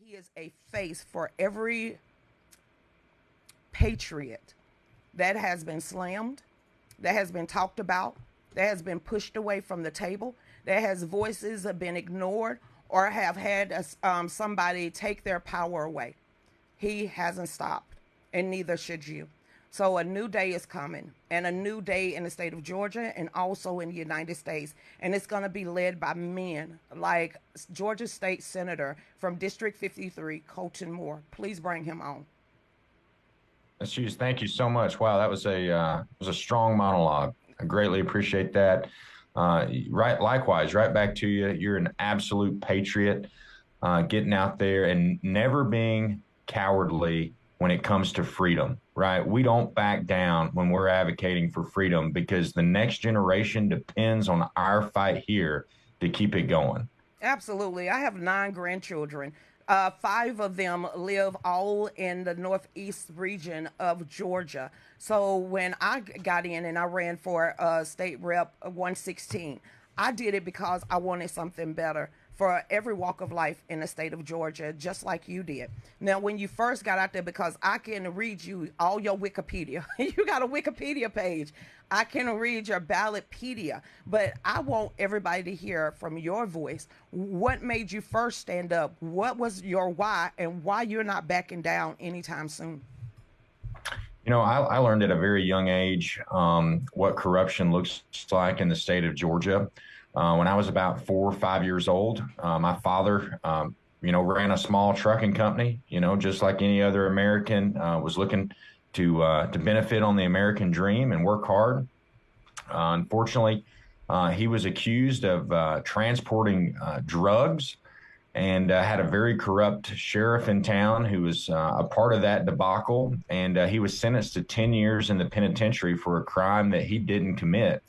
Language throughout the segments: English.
he is a face for every patriot that has been slammed, that has been talked about, that has been pushed away from the table, that has voices have been ignored or have had somebody take their power away. He hasn't stopped, and neither should you. So a new day is coming, and a new day in the state of Georgia and also in the United States. And it's going to be led by men like Georgia State Senator from District 53, Colton Moore. Please bring him on. Ms. Hughes, thank you so much. Wow, that was a strong monologue. I greatly appreciate that. Right, likewise, right back to you. You're an absolute patriot, getting out there and never being cowardly when it comes to freedom. Right, we don't back down when we're advocating for freedom because the next generation depends on our fight here to keep it going. Absolutely. I have 9 grandchildren. Five of them live all in the northeast region of Georgia. So when I got in and I ran for state rep 116, I did it because I wanted something better for every walk of life in the state of Georgia, just like you did. Now, when you first got out there, because I can read you all your Wikipedia, you got a Wikipedia page. I can read your ballotpedia, but I want everybody to hear from your voice. What made you first stand up? What was your why, and why you're not backing down anytime soon? I learned at a very young age what corruption looks like in the state of Georgia. When I was about 4 or 5 years old, my father, ran a small trucking company, just like any other American, was looking to benefit on the American dream and work hard. Unfortunately, he was accused of transporting drugs and had a very corrupt sheriff in town who was a part of that debacle. And he was sentenced to 10 years in the penitentiary for a crime that he didn't commit.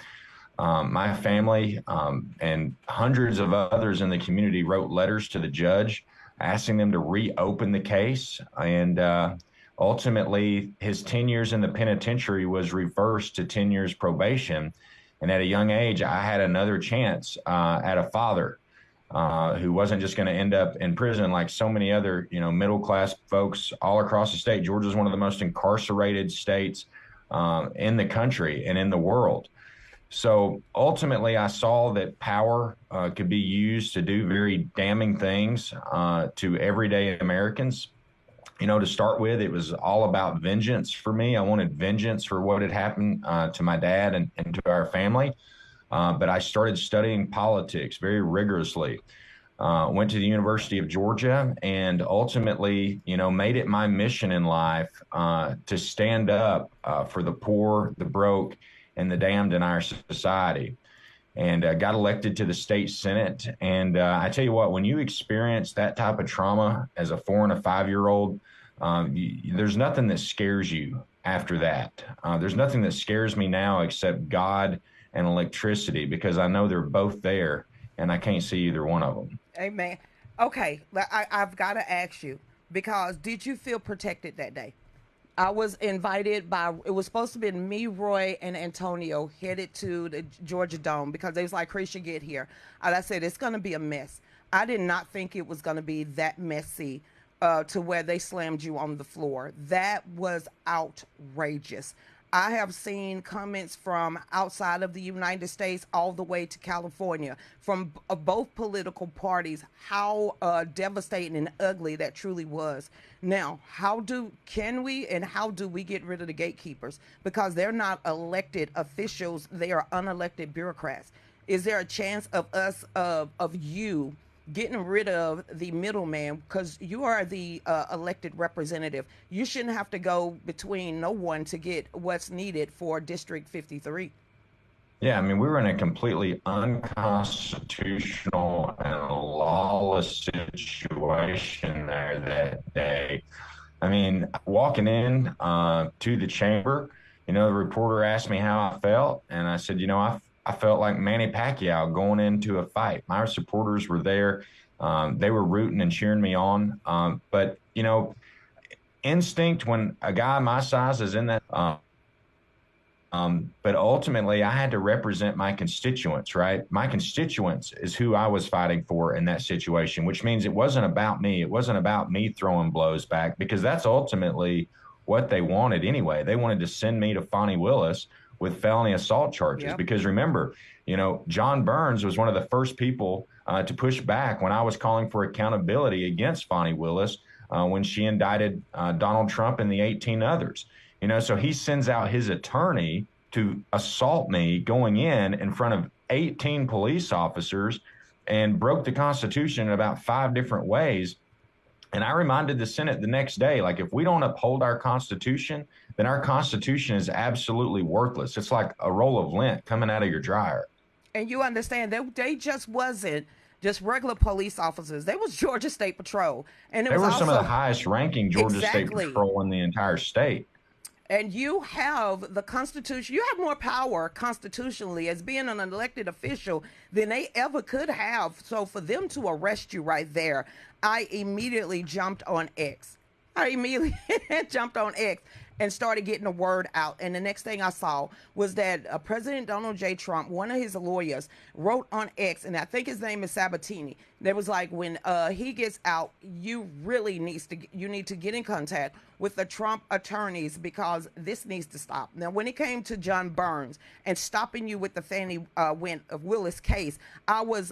My family and hundreds of others in the community wrote letters to the judge asking them to reopen the case. And ultimately, his 10 years in the penitentiary was reversed to 10 years probation. And at a young age, I had another chance at a father who wasn't just going to end up in prison like so many other, middle class folks all across the state. Georgia is one of the most incarcerated states in the country and in the world. So ultimately, I saw that power could be used to do very damning things to everyday Americans. To start with, it was all about vengeance for me. I wanted vengeance for what had happened to my dad and to our family. But I started studying politics very rigorously. Went to the University of Georgia and ultimately, made it my mission in life to stand up for the poor, the broke, and the damned in our society. And got elected to the state Senate. And I tell you what, when you experience that type of trauma as a 4 and a 5-year old, there's nothing that scares you after that. There's nothing that scares me now except God and electricity, because I know they're both there and I can't see either one of them. Amen. Okay, I've got to ask you, because did you feel protected that day? I was invited by, it was supposed to be me, Roy, and Antonio headed to the Georgia Dome because they was like, Chris, you get here. And I said, it's going to be a mess. I did not think it was going to be that messy to where they slammed you on the floor. That was outrageous. I have seen comments from outside of the United States all the way to California from both political parties, how devastating and ugly that truly was. Now, how do we get rid of the gatekeepers? Because they're not elected officials, they are unelected bureaucrats. Is there a chance of us, of you getting rid of the middleman, because you are the elected representative? You shouldn't have to go between no one to get what's needed for District 53. Yeah, I mean, we were in a completely unconstitutional and lawless situation there that day. I mean, walking in to the chamber, the reporter asked me how I felt, and I said, I felt like Manny Pacquiao going into a fight. My supporters were there. They were rooting and cheering me on. But, instinct when a guy my size is in that But ultimately, I had to represent my constituents, right? My constituents is who I was fighting for in that situation, which means it wasn't about me. It wasn't about me throwing blows back, because that's ultimately what they wanted anyway. They wanted to send me to Fonnie Willis with felony assault charges. Yep. Because remember, John Burns was one of the first people to push back when I was calling for accountability against Fonnie Willis when she indicted Donald Trump and the 18 others. So he sends out his attorney to assault me going in front of 18 police officers and broke the Constitution in about 5 different ways. And I reminded the Senate the next day, like, if we don't uphold our Constitution, then our Constitution is absolutely worthless. It's like a roll of lint coming out of your dryer. And you understand that they just wasn't just regular police officers. They was Georgia State Patrol. And it They was were also some of the highest ranking Georgia State Patrol in the entire state. And you have the Constitution, you have more power constitutionally as being an elected official than they ever could have. So for them to arrest you right there, I immediately jumped on X. I immediately jumped on X and started getting the word out. And the next thing I saw was that President Donald J. Trump, one of his lawyers, wrote on X, and I think his name is Sabatini. That was like, when he gets out, you need to get in contact with the Trump attorneys, because this needs to stop. Now, when it came to John Burns and stopping you with the Fannie Willis case, I was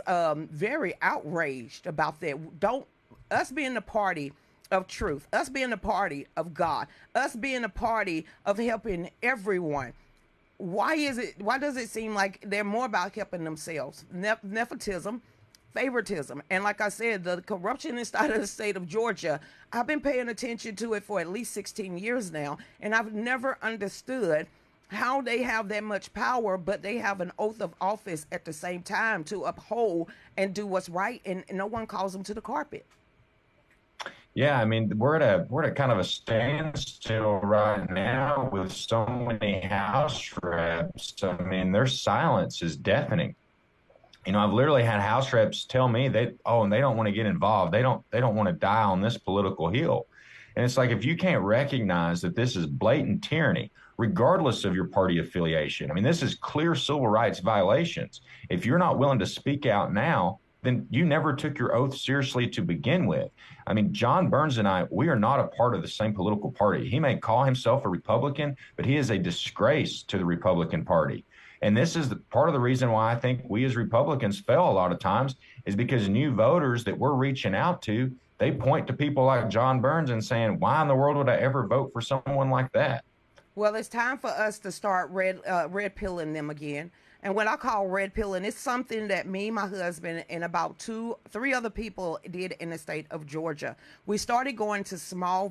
very outraged about that. Us being the party of truth, us being the party of God, us being the party of helping everyone. Why does it seem like they're more about helping themselves? Nepotism, favoritism. And like I said, the corruption inside of the state of Georgia, I've been paying attention to it for at least 16 years now, and I've never understood how they have that much power, but they have an oath of office at the same time to uphold and do what's right, and no one calls them to the carpet. Yeah, I mean, we're at kind of a standstill right now with so many House reps. I mean, their silence is deafening. I've literally had House reps tell me and they don't want to get involved. They don't want to die on this political hill. And it's like, if you can't recognize that this is blatant tyranny, regardless of your party affiliation, I mean, this is clear civil rights violations. If you're not willing to speak out now, then you never took your oath seriously to begin with. I mean, John Burns and I, we are not a part of the same political party. He may call himself a Republican, but he is a disgrace to the Republican Party. And this is part of the reason why I think we as Republicans fail a lot of times, is because new voters that we're reaching out to, they point to people like John Burns and saying, why in the world would I ever vote for someone like that? Well, it's time for us to start red pilling them again. And what I call red pilling, it's something that me, my husband, and about 3 other people did in the state of Georgia. We started going to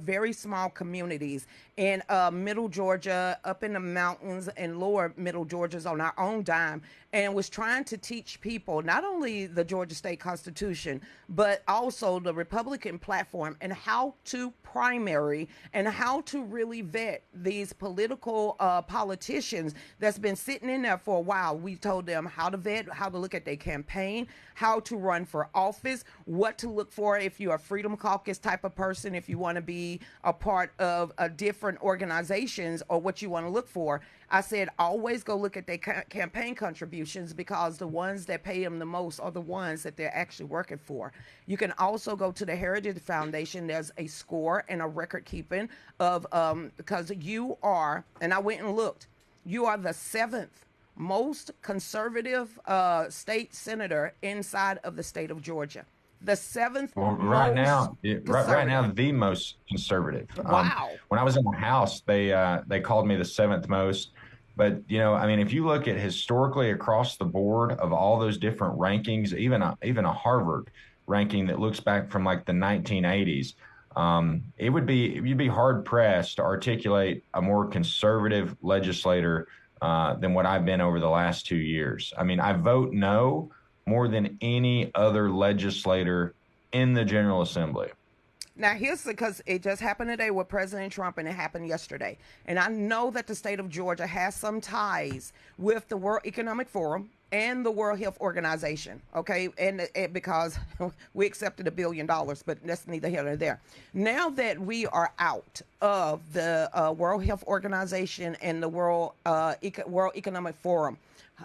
very small communities in middle Georgia, up in the mountains, and lower middle Georgia's on our own dime, and was trying to teach people not only the Georgia State Constitution, but also the Republican platform, and how to primary and how to really vet these political politicians that's been sitting in there for a while. We told them how to vet, how to look at their campaign, how to run for office, what to look for if you're a Freedom Caucus type of person, if you want to be a part of different organizations, or what you want to look for. I said, always go look at their campaign contributions, because the ones that pay them the most are the ones that they're actually working for. You can also go to the Heritage Foundation. There's a score and a record keeping of, because you are, and I went and looked, you are the 7th most conservative state senator inside of the state of Georgia. The 7th. Well, right now, the most conservative. Wow. When I was in the House, they called me the 7th most. But, I mean, if you look at historically across the board of all those different rankings, even a Harvard ranking that looks back from like the 1980s, you'd be hard pressed to articulate a more conservative legislator than what I've been over the last 2 years. I mean, I vote no more than any other legislator in the General Assembly. Now, here's because it just happened today with President Trump, and it happened yesterday. And I know that the state of Georgia has some ties with the World Economic Forum, and the World Health Organization, okay? And because we accepted $1 billion, but that's neither here nor there. Now that we are out of the World Health Organization and the World Economic Forum,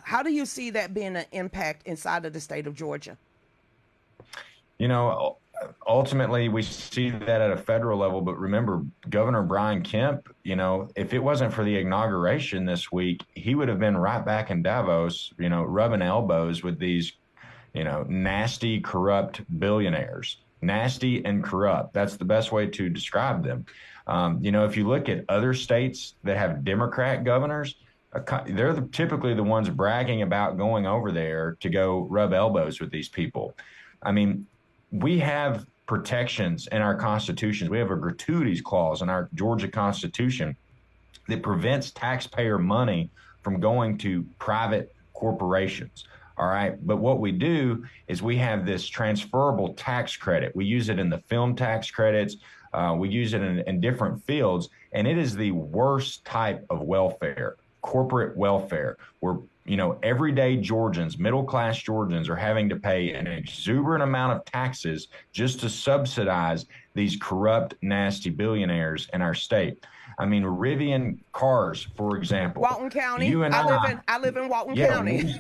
how do you see that being an impact inside of the state of Georgia? You know, ultimately, we see that at a federal level. But remember, Governor Brian Kemp, you know, if it wasn't for the inauguration this week, he would have been right back in Davos, you know, rubbing elbows with these, you know, nasty, corrupt billionaires. Nasty and corrupt. That's the best way to describe them. You know, if you look at other states that have Democrat governors, they're typically the ones bragging about going over there to go rub elbows with these people. I mean, we have protections in our constitutions. We have a gratuities clause in our Georgia Constitution that prevents taxpayer money from going to private corporations. All right. But what we do is we have this transferable tax credit. We use it in the film tax credits. We use it in different fields. And it is the worst type of welfare, corporate welfare, where you know, everyday Georgians, middle-class Georgians are having to pay an exuberant amount of taxes just to subsidize these corrupt, nasty billionaires in our state. I mean, Rivian Cars, for example. Walton County. You and I live in Walton County.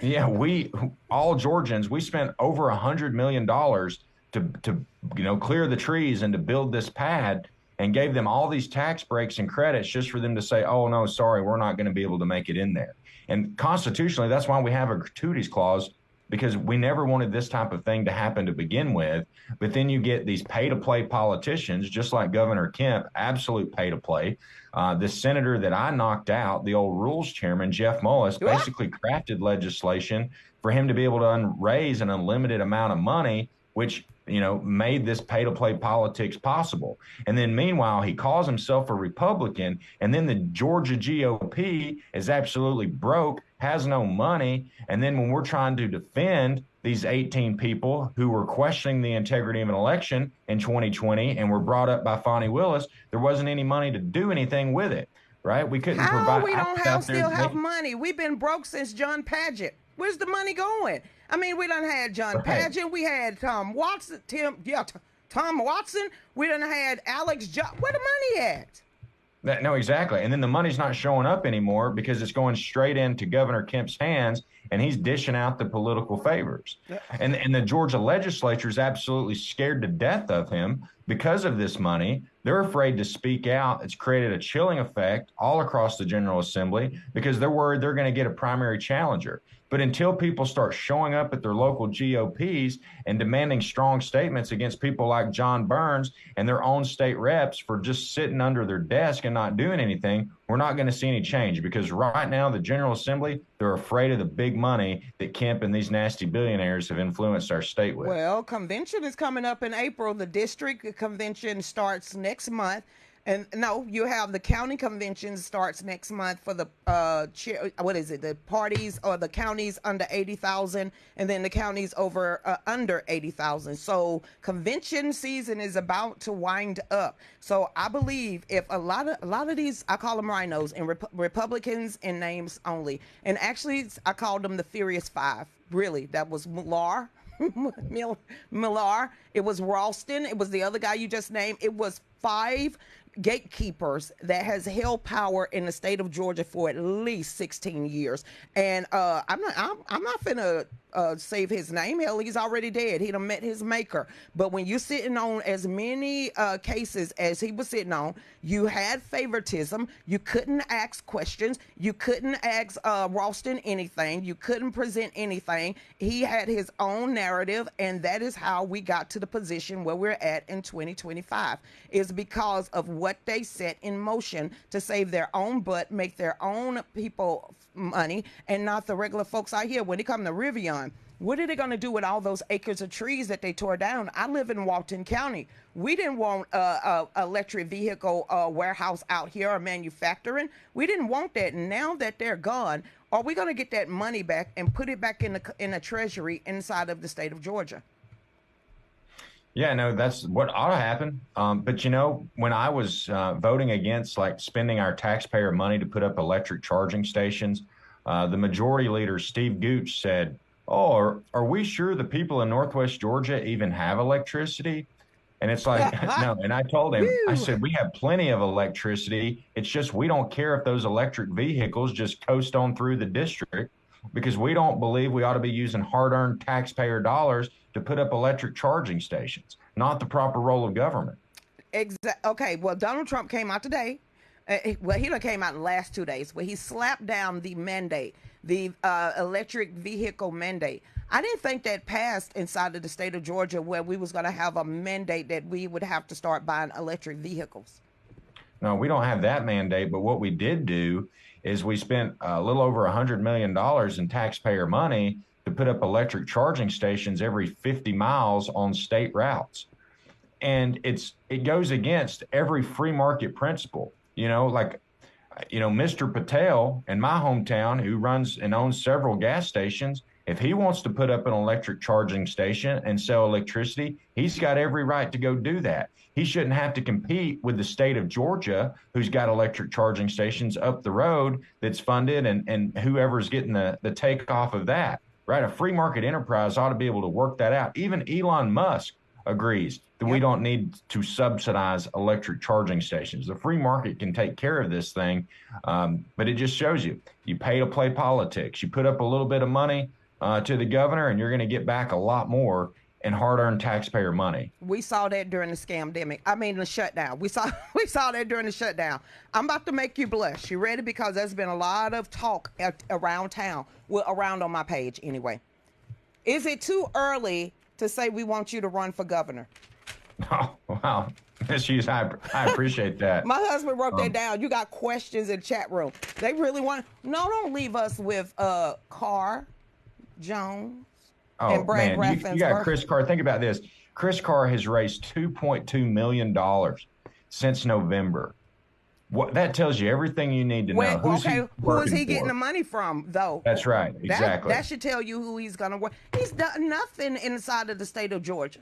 We all Georgians, we spent over $100 million to you know, clear the trees and to build this pad, and gave them all these tax breaks and credits just for them to say, oh, no, sorry, we're not going to be able to make it in there. And constitutionally, that's why we have a gratuities clause, because we never wanted this type of thing to happen to begin with. But then you get these pay-to-play politicians, just like Governor Kemp, absolute pay-to-play. The senator that I knocked out, the old rules chairman, Jeff Mullis, basically crafted legislation for him to be able to raise an unlimited amount of money, which you know, made this pay-to-play politics possible. And then meanwhile, he calls himself a Republican, and then the Georgia GOP is absolutely broke, has no money. And then when we're trying to defend these 18 people who were questioning the integrity of an election in 2020 and were brought up by Fonnie Willis, there wasn't any money to do anything with it, right? We couldn't provide. We don't still have money. We've been broke since John Paget. Where's the money going? I mean, we done had John Paget. We had Tom Watson. Tom Watson. We done had Alex Jones. Where the money at? No, exactly. And then the money's not showing up anymore because it's going straight into Governor Kemp's hands, and he's dishing out the political favors. And the Georgia legislature is absolutely scared to death of him because of this money. They're afraid to speak out. It's created a chilling effect all across the General Assembly because they're worried they're going to get a primary challenger. But until people start showing up at their local GOPs and demanding strong statements against people like John Burns and their own state reps for just sitting under their desk and not doing anything, we're not going to see any change, because right now the General Assembly, they're afraid of the big money that Kemp and these nasty billionaires have influenced our state with. Well, convention is coming up in April. The district convention starts next month. And no, you have the county convention starts next month for the the parties or the counties under 80,000, and then the counties over under 80,000. So convention season is about to wind up. So I believe if a lot of these, I call them rhinos and Republicans in names only, and actually I called them the Furious Five. Really, that was Millar. Millar. It was Ralston. It was the other guy you just named. It was 5 gatekeepers that has held power in the state of Georgia for at least 16 years. And I'm not finna save his name. Hell, he's already dead. He done met his maker. But when you're sitting on as many cases as he was sitting on, you had favoritism. You couldn't ask questions. You couldn't ask Ralston anything. You couldn't present anything. He had his own narrative, and that is how we got to the position where we're at in 2025. Is because of what they set in motion to save their own butt, make their own people money, and not the regular folks out here. When they come to Rivian, what are they going to do with all those acres of trees that they tore down? I live in Walton County. We didn't want a electric vehicle warehouse out here or manufacturing. We didn't want that. And now that they're gone, are we going to get that money back and put it back in the treasury inside of the state of Georgia? Yeah, no, that's what ought to happen. But, you know, when I was voting against like spending our taxpayer money to put up electric charging stations, the majority leader, Steve Gooch, said, "Oh, are we sure the people in Northwest Georgia even have electricity?" And it's like, no. And I told him, I Woo. said, we have plenty of electricity. It's just we don't care if those electric vehicles just coast on through the district because we don't believe we ought to be using hard earned taxpayer dollars to put up electric charging stations, not the proper role of government. Okay, well, Donald Trump came out today. Well, he done came out in the last 2 days where he slapped down the mandate, the electric vehicle mandate. I didn't think that passed inside of the state of Georgia where we was going to have a mandate that we would have to start buying electric vehicles. No, we don't have that mandate, but what we did do is we spent a little over $100 million in taxpayer money to put up electric charging stations every 50 miles on state routes. And it goes against every free market principle. Mr. Patel in my hometown, who runs and owns several gas stations, if he wants to put up an electric charging station and sell electricity, he's got every right to go do that. He shouldn't have to compete with the state of Georgia, who's got electric charging stations up the road that's funded and whoever's getting the takeoff of that, right? A free market enterprise ought to be able to work that out. Even Elon Musk agrees that we don't need to subsidize electric charging stations. The free market can take care of this thing, but it just shows you pay to play politics. You put up a little bit of money to the governor, and you're going to get back a lot more in hard-earned taxpayer money. We saw that during the scamdemic. I mean, the shutdown. We saw that during the shutdown. I'm about to make you blush. You ready? Because there's been a lot of talk around town, well, around on my page anyway. Is it too early to say we want you to run for governor? Oh, wow. Miss Hughes, I appreciate that. My husband wrote that down. You got questions in the chat room. They really want. No, don't leave us with Carr, Jones, and Brad Raffensperger. You got Chris Carr. Think about this. Chris Carr has raised $2.2 million since November. What that tells you everything you need to know. Who is he getting the money from, though? That's right. Exactly. That should tell you who he's going to work. He's done nothing inside of the state of Georgia.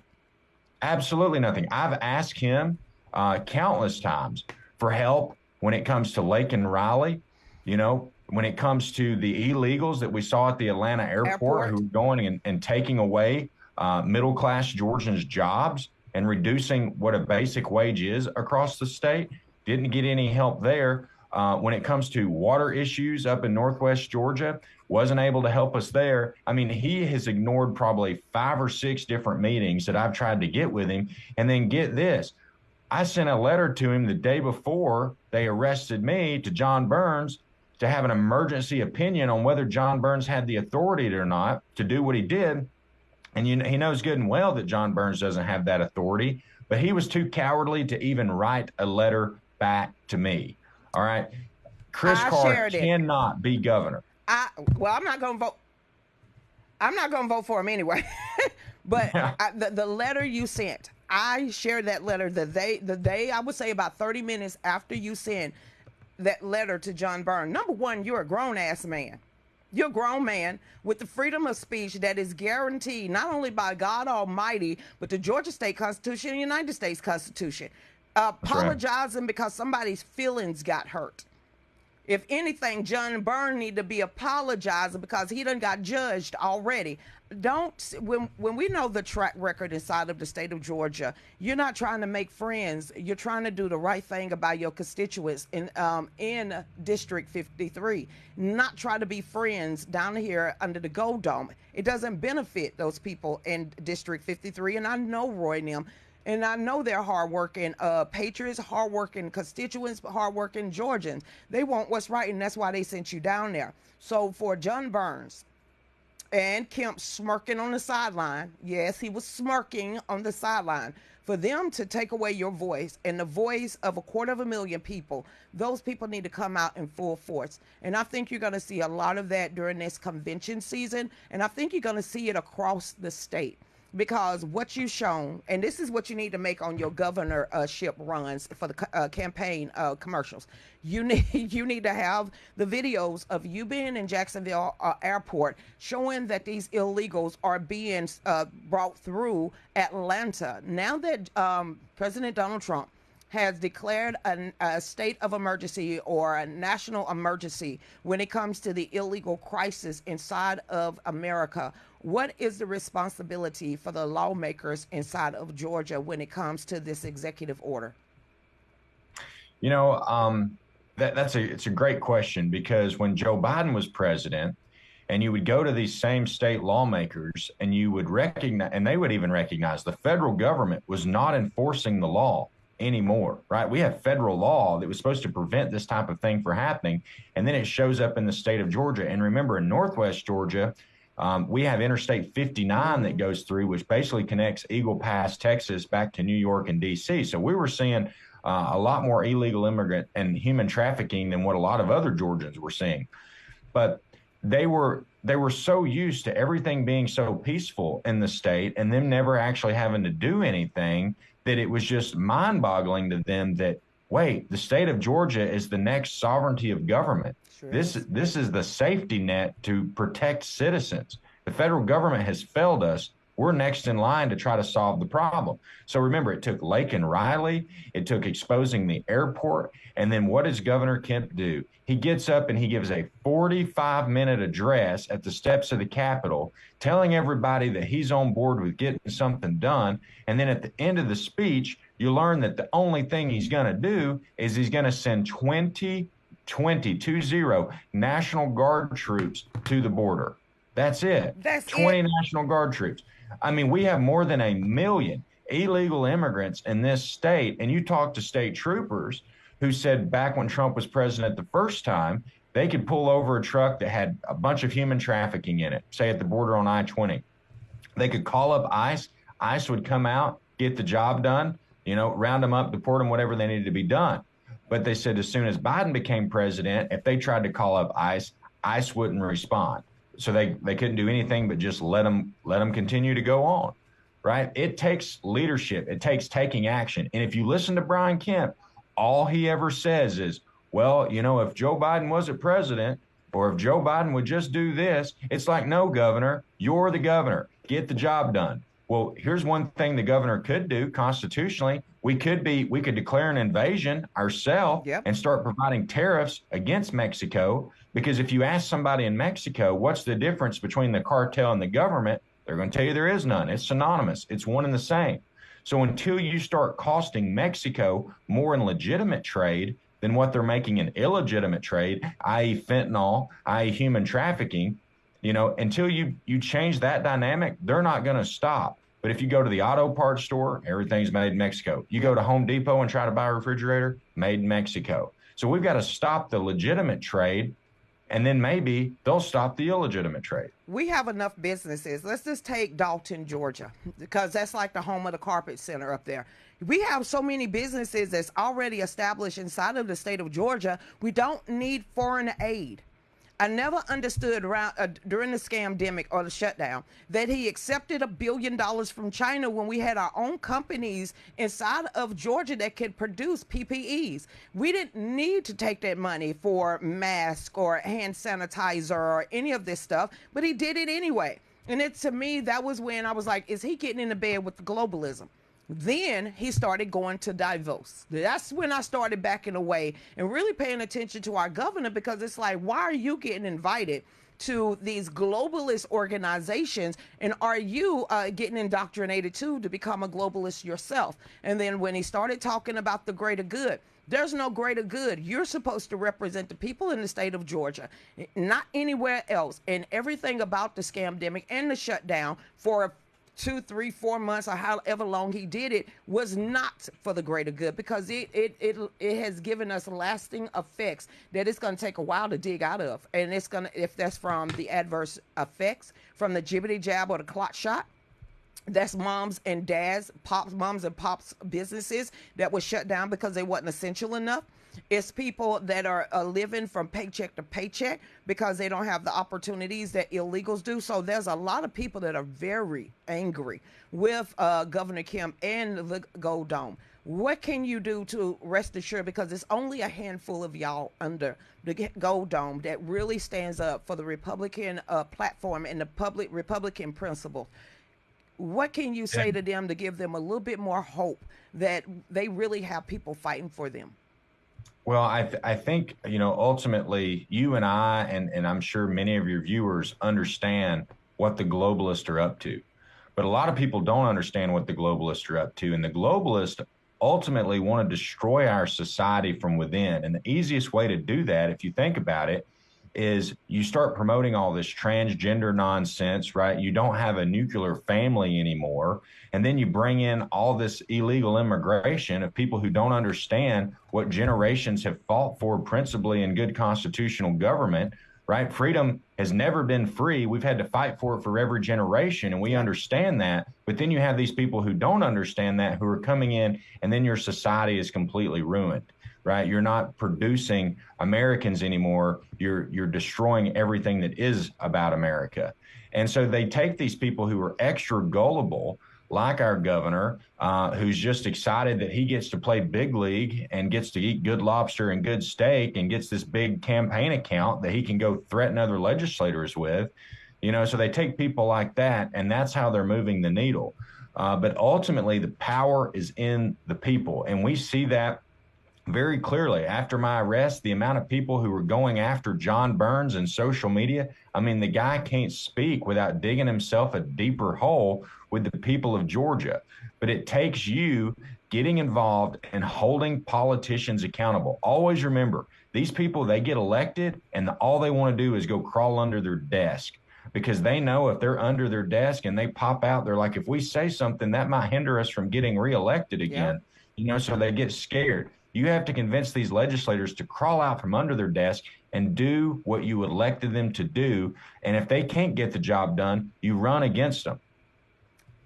Absolutely nothing. I've asked him countless times for help when it comes to Lake and Riley, when it comes to the illegals that we saw at the Atlanta airport. Who are going and taking away middle-class Georgians' jobs and reducing what a basic wage is across the state. Didn't get any help there. When it comes to water issues up in Northwest Georgia, wasn't able to help us there. I mean, he has ignored probably 5 or 6 different meetings that I've tried to get with him. And then get this, I sent a letter to him the day before they arrested me to John Burns to have an emergency opinion on whether John Burns had the authority or not to do what he did. And he knows good and well that John Burns doesn't have that authority, but he was too cowardly to even write a letter back to me. All right. Chris Carr cannot be governor. I'm not going to vote. I'm not going to vote for him anyway. But the letter you sent, I shared that letter the day, I would say about 30 minutes after you sent that letter to John Burns. Number one, you're a grown-ass man. You're a grown man with the freedom of speech that is guaranteed not only by God Almighty, but the Georgia State Constitution and the United States Constitution. Apologizing because somebody's feelings got hurt. If anything, John Burns need to be apologizing because he done got judged already. When we know the track record inside of the state of Georgia, you're not trying to make friends. You're trying to do the right thing about your constituents in District 53. Not try to be friends down here under the Gold Dome. It doesn't benefit those people in District 53, and I know Roy and them. And I know they're hardworking patriots, hardworking constituents, hardworking Georgians. They want what's right, and that's why they sent you down there. So for John Burns and Kemp smirking on the sideline, yes, he was smirking on the sideline, for them to take away your voice and the voice of 250,000 people, those people need to come out in full force. And I think you're going to see a lot of that during this convention season, and I think you're going to see it across the state. Because what you've shown, and this is what you need to make on your governorship runs for the campaign commercials. You need to have the videos of you being in Jacksonville airport showing that these illegals are being brought through Atlanta. Now that President Donald Trump has declared a state of emergency or a national emergency when it comes to the illegal crisis inside of America, what is the responsibility for the lawmakers inside of Georgia when it comes to this executive order? You know, it's a great question because when Joe Biden was president, and you would go to these same state lawmakers and you would recognize, and they would even recognize the federal government was not enforcing the law anymore, right? We have federal law that was supposed to prevent this type of thing from happening. And then it shows up in the state of Georgia. And remember, in Northwest Georgia, we have Interstate 59 that goes through, which basically connects Eagle Pass, Texas, back to New York and D.C. So we were seeing a lot more illegal immigrant and human trafficking than what a lot of other Georgians were seeing. But they were so used to everything being so peaceful in the state and them never actually having to do anything that it was just mind-boggling to them that, wait, the state of Georgia is the next sovereignty of government. Sure this is the safety net to protect citizens. The federal government has failed us. We're next in line to try to solve the problem. So remember, it took Lake and Riley, it took exposing the airport, and then what does Governor Kemp do? He gets up and he gives a 45-minute address at the steps of the Capitol, telling everybody that he's on board with getting something done. And then at the end of the speech, you learn that the only thing he's going to do is he's going to send 20 National Guard troops to the border. That's it. That's 20 National Guard troops. I mean, we have more than 1 million illegal immigrants in this state. And you talk to state troopers who said back when Trump was president the first time, they could pull over a truck that had a bunch of human trafficking in it, say at the border on I-20. They could call up ICE. ICE would come out, get the job done, round them up, deport them, whatever they needed to be done. But they said as soon as Biden became president, if they tried to call up ICE, ICE wouldn't respond. So they couldn't do anything but just let them continue to go on, right? It takes leadership. It takes taking action. And if you listen to Brian Kemp, all he ever says is, well, if Joe Biden wasn't president or if Joe Biden would just do this, it's like, no, governor, you're the governor. Get the job done. Well, here's one thing the governor could do constitutionally. We could declare an invasion ourselves and start providing tariffs against Mexico. Because if you ask somebody in Mexico, what's the difference between the cartel and the government? They're going to tell you there is none. It's synonymous. It's one and the same. So until you start costing Mexico more in legitimate trade than what they're making in illegitimate trade, i.e. fentanyl, i.e. human trafficking, until you change that dynamic, they're not going to stop. But if you go to the auto parts store, everything's made in Mexico. You go to Home Depot and try to buy a refrigerator, made in Mexico. So we've got to stop the legitimate trade, and then maybe they'll stop the illegitimate trade. We have enough businesses. Let's just take Dalton, Georgia, because that's like the home of the carpet center up there. We have so many businesses that's already established inside of the state of Georgia. We don't need foreign aid. I never understood during the scamdemic or the shutdown that he accepted $1 billion from China when we had our own companies inside of Georgia that could produce PPEs. We didn't need to take that money for masks or hand sanitizer or any of this stuff, but he did it anyway. And to me, that was when I was like, is he getting into bed with the globalism? Then he started going to Davos. That's when I started backing away and really paying attention to our governor, because it's like, why are you getting invited to these globalist organizations, and are you getting indoctrinated too to become a globalist yourself? And then when he started talking about the greater good, there's no greater good. You're supposed to represent the people in the state of Georgia, not anywhere else. And everything about the scamdemic and the shutdown for 2, 3, 4 months or however long he did it was not for the greater good, because it has given us lasting effects that it's going to take a while to dig out of. And it's going to, if that's from the adverse effects from the jibbity jab or the clot shot, that's moms and pops businesses that were shut down because they wasn't essential enough. It's people that are living from paycheck to paycheck because they don't have the opportunities that illegals do. So there's a lot of people that are very angry with Governor Kemp and the Gold Dome. What can you do to rest assured, because it's only a handful of y'all under the Gold Dome that really stands up for the Republican platform and the public Republican principle. What can you say to them to give them a little bit more hope that they really have people fighting for them? Well, I think, ultimately you and I, and I'm sure many of your viewers understand what the globalists are up to. But a lot of people don't understand what the globalists are up to. And the globalists ultimately want to destroy our society from within. And the easiest way to do that, if you think about it, is you start promoting all this transgender nonsense, right? You don't have a nuclear family anymore. And then you bring in all this illegal immigration of people who don't understand what generations have fought for, principally in good constitutional government, right? Freedom has never been free. We've had to fight for it for every generation, and we understand that. But then you have these people who don't understand that, who are coming in, and then your society is completely ruined, right? You're not producing Americans anymore. You're destroying everything that is about America. And so they take these people who are extra gullible, like our governor, who's just excited that he gets to play big league and gets to eat good lobster and good steak and gets this big campaign account that he can go threaten other legislators with. So they take people like that, and that's how they're moving the needle. But ultimately, the power is in the people. And we see that very clearly. After my arrest, the amount of people who were going after John Burns in social media, I mean, the guy can't speak without digging himself a deeper hole with the people of Georgia. But it takes you getting involved and holding politicians accountable. Always remember, these people, they get elected and all they want to do is go crawl under their desk, because they know if they're under their desk and they pop out, they're like, if we say something, that might hinder us from getting reelected again. So they get scared. You have to convince these legislators to crawl out from under their desk and do what you elected them to do. And if they can't get the job done, you run against them.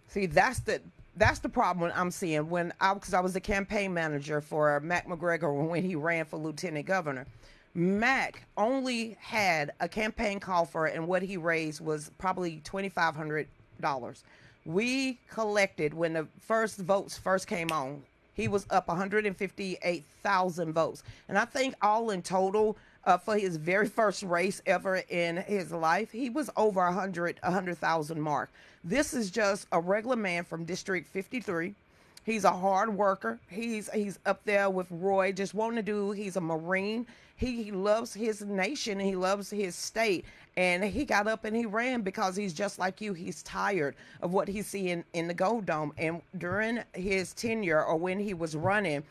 See, that's the problem I'm seeing because I was the campaign manager for Mac McGregor when he ran for lieutenant governor. Mac only had a campaign call for it, and what he raised was probably $2,500. We collected, when the first votes first came on, he was up 158,000 votes. And I think all in total, for his very first race ever in his life, he was over 100,000 mark. This is just a regular man from District 53. He's a hard worker. He's up there with Roy, just wanting to do. He's a Marine. He loves his nation and he loves his state. And he got up and he ran because he's just like you. He's tired of what he's seeing in the Gold Dome. And during his tenure, or when he was running,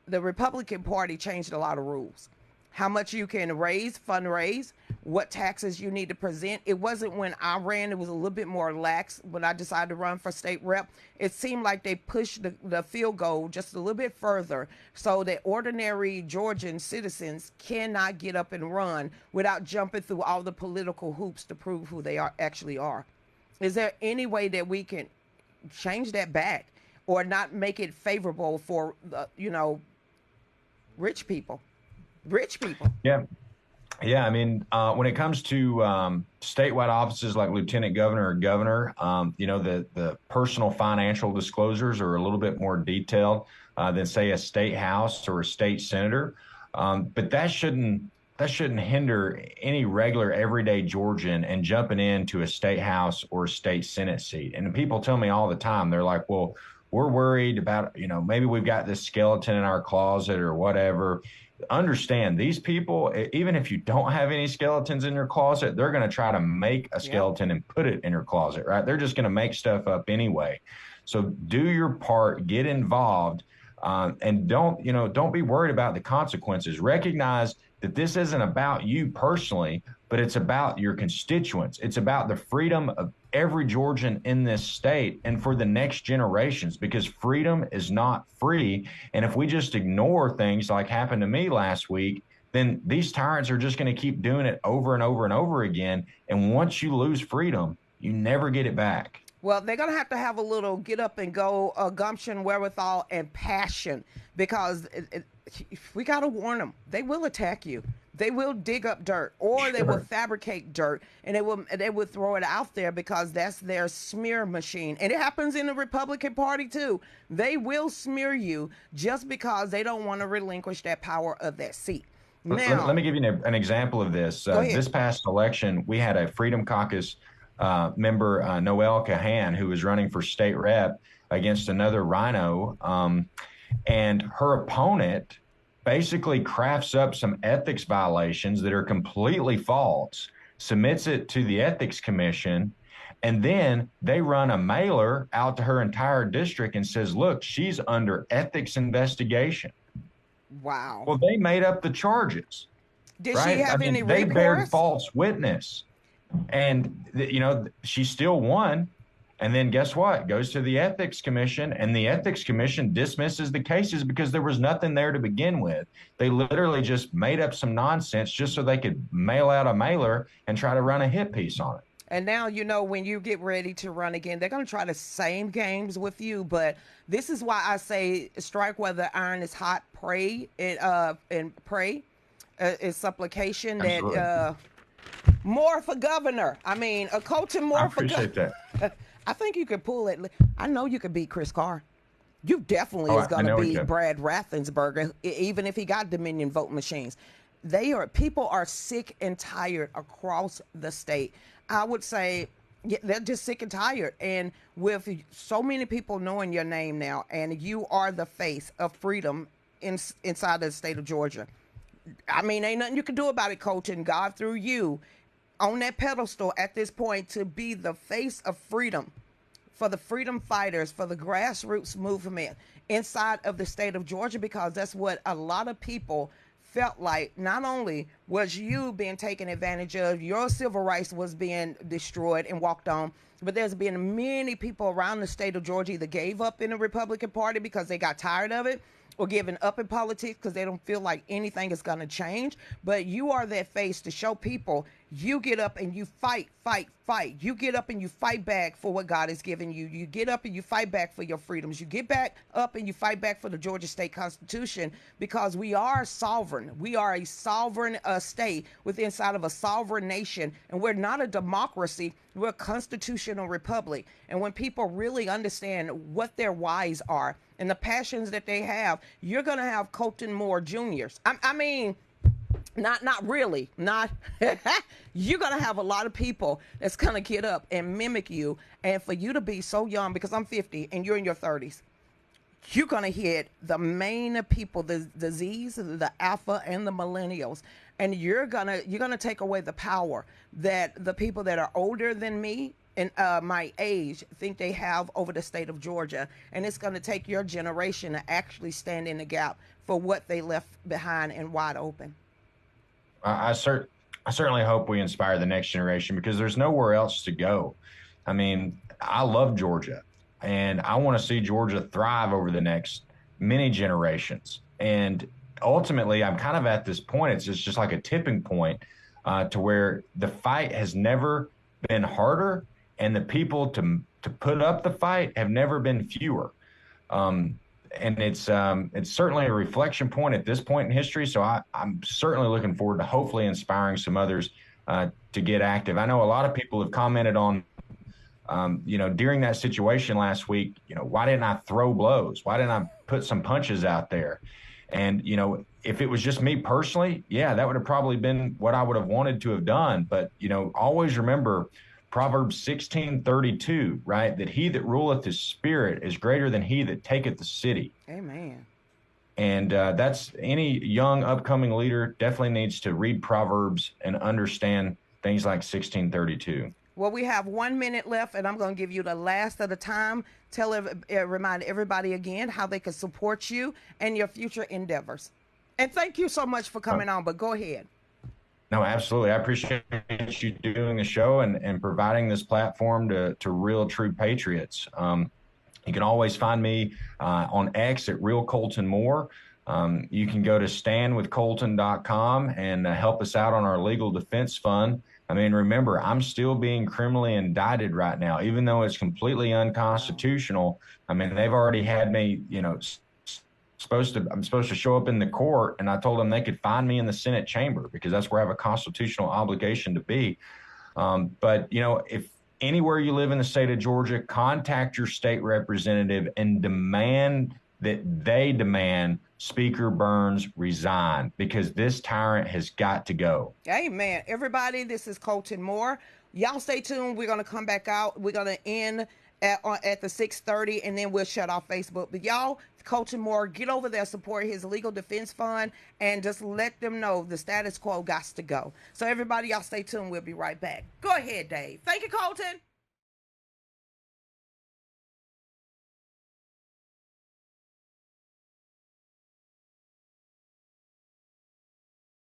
the Republican Party changed a lot of rules. How much you can fundraise, what taxes you need to present. It wasn't when I ran, it was a little bit more lax when I decided to run for state rep. It seemed like they pushed the field goal just a little bit further so that ordinary Georgian citizens cannot get up and run without jumping through all the political hoops to prove who they actually are. Is there any way that we can change that back or not make it favorable for, rich people? Yeah. Yeah. I mean, when it comes to statewide offices like lieutenant governor or governor, the personal financial disclosures are a little bit more detailed than, say, a state house or a state senator. But that shouldn't hinder any regular everyday Georgian and jumping into a state house or a state senate seat. And people tell me all the time, they're like, well, we're worried about, maybe we've got this skeleton in our closet or whatever. Understand, these people, even if you don't have any skeletons in your closet, they're going to try to make a skeleton and put it in your closet, right? They're just going to make stuff up anyway. So do your part, get involved, and don't be worried about the consequences. Recognize that this isn't about you personally, but it's about your constituents. It's about the freedom of every Georgian in this state and for the next generations, because freedom is not free. And if we just ignore things like happened to me last week, then these tyrants are just going to keep doing it over and over and over again. And once you lose freedom, you never get it back. Well, they're going to have a little get up and go gumption, wherewithal, and passion, because we got to warn them. They will attack you. They will dig up dirt, or they will fabricate dirt, and they will throw it out there because that's their smear machine. And it happens in the Republican Party too. They will smear you just because they don't want to relinquish that power of that seat. Now, let me give you an example of this. This past election, we had a Freedom Caucus member, Noelle Cahan, who was running for state rep against another rhino. And her opponent basically crafts up some ethics violations that are completely false, submits it to the ethics commission, and then they run a mailer out to her entire district and says, look, she's under ethics investigation. Wow. Well, they made up the charges. Did right? she have any they recourse? bared false witness. And, she still won. And then guess what? Goes to the ethics commission, and the ethics commission dismisses the cases because there was nothing there to begin with. They literally just made up some nonsense just so they could mail out a mailer and try to run a hit piece on it. And now, when you get ready to run again, they're going to try the same games with you. But this is why I say strike while the iron is hot, pray, and pray. Is supplication. Absolutely. That more for governor. Colton Moore. I appreciate that. I think you could pull it. I know you could beat Chris Carr. You definitely is going to beat Brad Raffensperger, even if he got Dominion vote machines. People are sick and tired across the state. I would say they're just sick and tired. And with so many people knowing your name now, and you are the face of freedom inside of the state of Georgia. Ain't nothing you can do about it, Colton. God through you on that pedestal at this point to be the face of freedom for the freedom fighters, for the grassroots movement inside of the state of Georgia, because that's what a lot of people felt like. Not only was you being taken advantage of, your civil rights was being destroyed and walked on, but there's been many people around the state of Georgia either gave up in the Republican Party because they got tired of it, or giving up in politics because they don't feel like anything is going to change. But you are that face to show people you get up and you fight. You get up and you fight back for what God has given you. You get up and you fight back for your freedoms. You get back up and you fight back for the Georgia State Constitution, because we are sovereign. We are a sovereign state within inside of a sovereign nation, and we're not a democracy. We're a constitutional republic. And when people really understand what their whys are and the passions that they have, you're going to have Colton Moore Juniors. Not really. You're going to have a lot of people that's going to get up and mimic you. And for you to be so young, because I'm 50 and you're in your 30s, you're going to hit the main people, the Z's, the alpha, and the millennials. And you're going to take away the power that the people that are older than me and my age think they have over the state of Georgia. And it's going to take your generation to actually stand in the gap for what they left behind and wide open. I certainly hope we inspire the next generation, because there's nowhere else to go. I love Georgia, and I want to see Georgia thrive over the next many generations. And ultimately, I'm kind of at this point, it's just like a tipping point to where the fight has never been harder, and the people to put up the fight have never been fewer. And it's certainly a reflection point at this point in history. So I'm certainly looking forward to hopefully inspiring some others to get active. I know a lot of people have commented on, during that situation last week, why didn't I throw blows? Why didn't I put some punches out there? And, if it was just me personally, yeah, that would have probably been what I would have wanted to have done. But, always remember Proverbs 16:32, right? That he that ruleth his spirit is greater than he that taketh the city. Amen. And that's any young upcoming leader definitely needs to read Proverbs and understand things like 16:32. Well, we have 1 minute left, and I'm going to give you the last of the time. Remind everybody again how they can support you and your future endeavors. And thank you so much for coming on, but go ahead. No, absolutely. I appreciate you doing the show and providing this platform to real, true patriots. You can always find me on X at Real Colton Moore. You can go to standwithcolton.com and help us out on our legal defense fund. Remember, I'm still being criminally indicted right now, even though it's completely unconstitutional. They've already had me, I'm supposed to show up in the court, and I told them they could find me in the Senate chamber because that's where I have a constitutional obligation to be. But if anywhere you live in the state of Georgia, contact your state representative and demand Speaker Burns resign, because this tyrant has got to go. Amen. Everybody, this is Colton Moore Y'all stay tuned. We're gonna come back out. We're gonna end at the 6:30, and then we'll shut off Facebook. But y'all, Colton Moore, get over there, support his legal defense fund, and just let them know the status quo got to go. So everybody, y'all stay tuned. We'll be right back. Go ahead, Dave. Thank you, Colton.